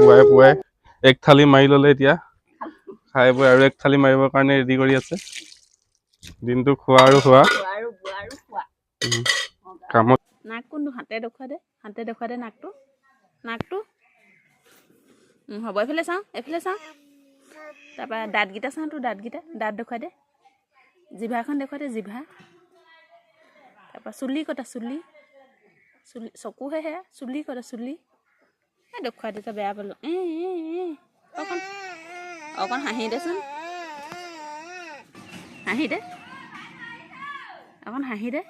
পুৱাই পুৱাই এক থালি মাৰি ল'লে এতিয়া খাই বৈ আৰু এক থালি মাৰিবৰ কাৰণে ৰেডি কৰি আছে দিনটো খোৱা আৰু খোৱা কামত নাক কোনটো হাতে দেখুৱা দে নাকটো হ'ব এইফালে চাওঁ তাৰপৰা দাঁতকেইটা চাওঁ তোৰ দাঁত দেখুৱাই দে জিভাখন দেখুৱাই দে জিভা তাৰপৰা চুলি কটা চুলি চকুহে সেয়া চুলি কটা চুলি দেখুৱাই দে তই বেয়া পালোঁ অকণ হাঁহি দেচোন অকণ হাঁহি দে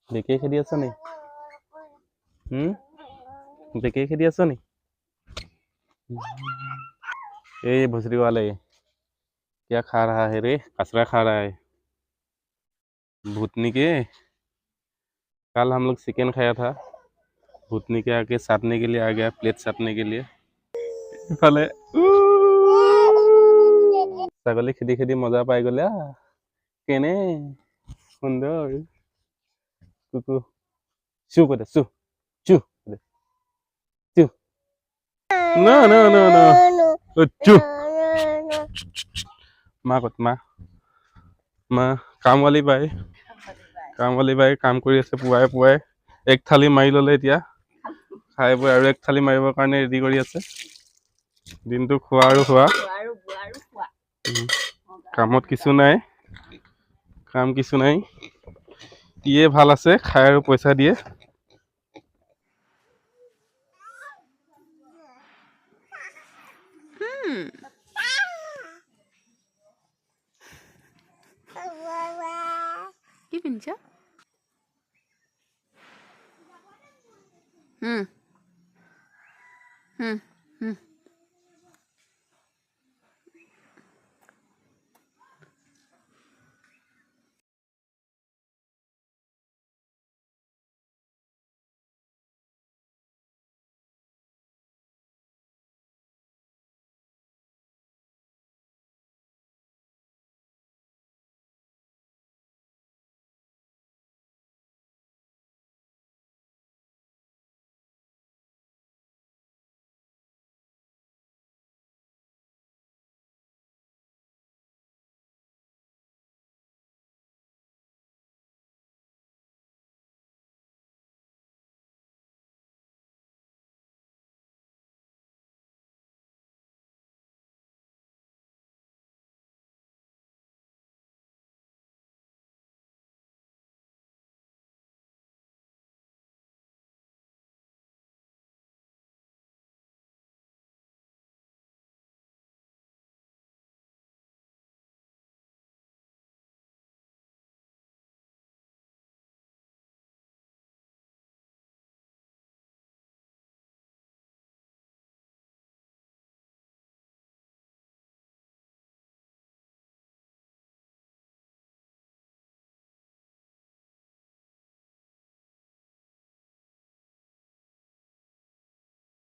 বেকে খেদি আছ নি बेके खेदी आছো नी ये भोसड़ी वाले क्या खा रहा है रे कचरा खा रहा है भूतनी के कल हम लोग चिकन खाया था भूतनी के आके साटने के लिए आ गया प्लेट साटने के लिए इफाले ছাগলী খেদি খেদি মজা পাই গ'লে কেনে সুন্দৰ কুকু চু কৈ দে চু চু No. Chu. Ma কাম वाली बाई কাম কৰি আছে পুৱাই পুৱাই এক থালি মাৰি ল'লে এতিয়া খাই বৈ আৰু এক থালি মাৰিবৰ কাৰণে ৰেডি কৰি আছে দিনটো খোৱা আৰু খোৱা কামত কিছু নাই ইয়ে ভাল আছে খাই আৰু পইচা দিয়ে কি পিন্ধিছ